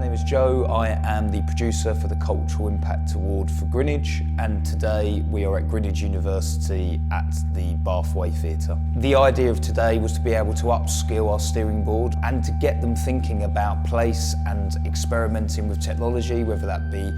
name is Joe. I am the producer for the Cultural Impact Award for Greenwich, and today we are at Greenwich University at the Bathway Theatre. The idea of today was to be able to upskill our steering board and to get them thinking about place and experimenting with technology, whether that be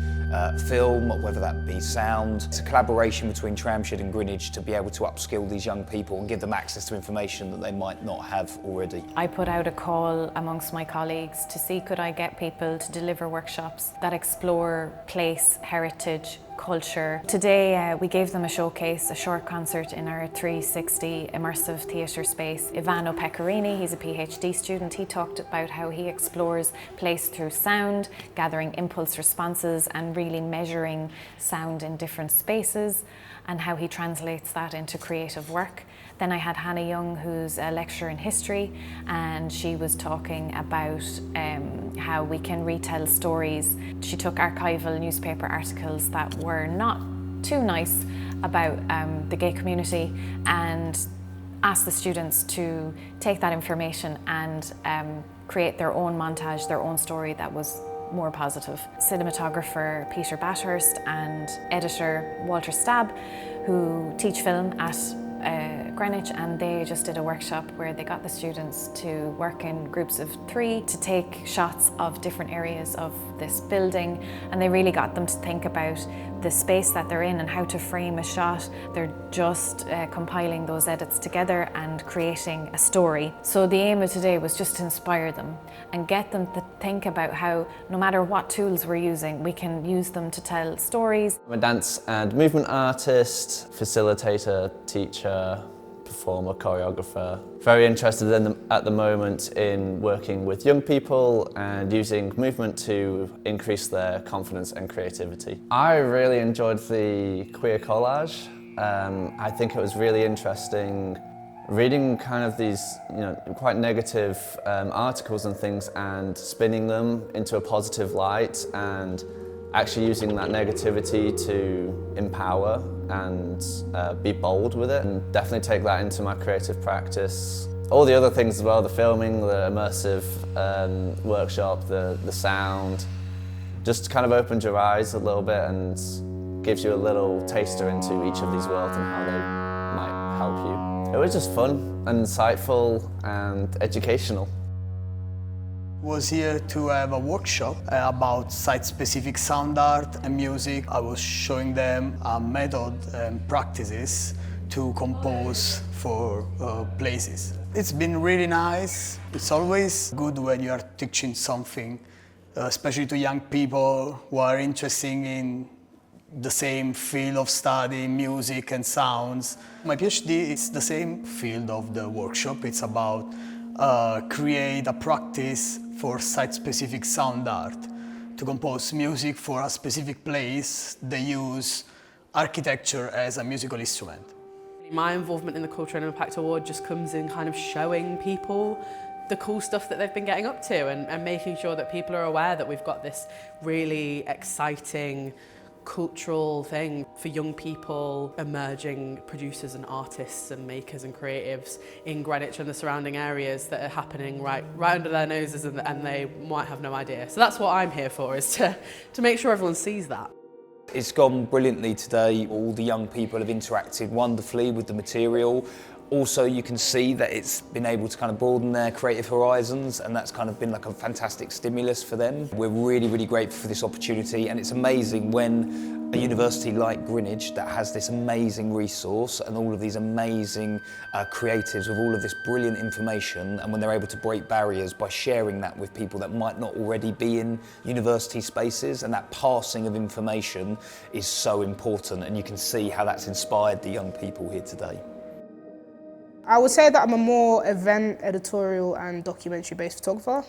film, whether that be sound. It's a collaboration between Tramshed and Greenwich to be able to upskill these young people and give them access to information that they might not have already. I put out a call amongst my colleagues to see could I get people to deliver workshops that explore place, heritage, culture. Today we gave them a showcase, a short concert in our 360 immersive theatre space. Ivano Pecorini, he's a PhD student, he talked about how he explores place through sound, gathering impulse responses and really measuring sound in different spaces, and how he translates that into creative work. Then I had Hannah Young, who's a lecturer in history, and she was talking about how we can retell stories. She took archival newspaper articles that were not too nice about the gay community and asked the students to take that information and create their own montage, their own story that was more positive. Cinematographer Peter Bathurst and editor Walter Stabb, who teach film at Greenwich, and they just did a workshop where they got the students to work in groups of 3 to take shots of different areas of this building, and they really got them to think about the space that they're in and how to frame a shot. They're just compiling those edits together and creating a story. So the aim of today was just to inspire them and get them to think about how no matter what tools we're using, we can use them to tell stories. I'm a dance and movement artist, facilitator, teacher, performer, choreographer. Very interested at the moment in working with young people and using movement to increase their confidence and creativity. I really enjoyed the queer collage. I think it was really interesting reading kind of these quite negative articles and things and spinning them into a positive light and actually using that negativity to empower and be bold with it, and definitely take that into my creative practice. All the other things as well, the filming, the immersive workshop, the sound, just kind of opened your eyes a little bit and gives you a little taster into each of these worlds and how they might help you. It was just fun and insightful and educational. Was here to have a workshop about site-specific sound art and music. I was showing them a method and practices to compose for places. It's been really nice. It's always good when you are teaching something, especially to young people who are interested in the same field of study, music and sounds. My PhD is the same field of the workshop. It's about create a practice for site-specific sound art. To compose music for a specific place, they use architecture as a musical instrument. My involvement in the Cultural Impact Award just comes in kind of showing people the cool stuff that they've been getting up to and making sure that people are aware that we've got this really exciting cultural thing for young people, emerging producers and artists and makers and creatives in Greenwich and the surrounding areas that are happening right under their noses and they might have no idea. So that's what I'm here for, is to make sure everyone sees that. It's gone brilliantly today. All the young people have interacted wonderfully with the material. Also, you can see that it's been able to kind of broaden their creative horizons, and that's kind of been like a fantastic stimulus for them. We're really, really grateful for this opportunity, and it's amazing when a university like Greenwich that has this amazing resource and all of these amazing creatives with all of this brilliant information, and when they're able to break barriers by sharing that with people that might not already be in university spaces, and that passing of information is so important, and you can see how that's inspired the young people here today. I would say that I'm a more event, editorial and documentary-based photographer.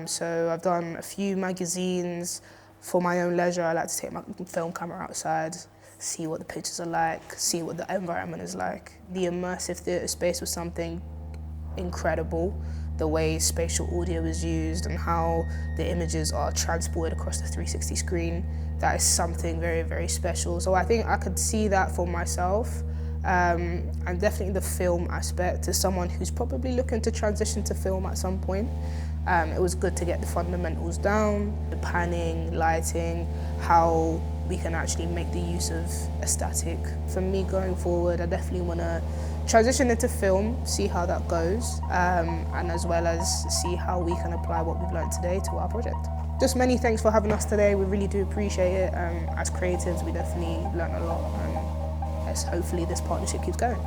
So I've done a few magazines for my own leisure. I like to take my film camera outside, see what the pictures are like, see what the environment is like. The immersive theatre space was something incredible. The way spatial audio is used and how the images are transported across the 360 screen, that is something very, very special. So I think I could see that for myself. and definitely the film aspect. As someone who's probably looking to transition to film at some point, it was good to get the fundamentals down, the panning, lighting, how we can actually make the use of a static. For me going forward, I definitely want to transition into film, see how that goes, and as well as see how we can apply what we've learned today to our project. Just many thanks for having us today, we really do appreciate it. As creatives, we definitely learned a lot, and yes, hopefully this partnership keeps going.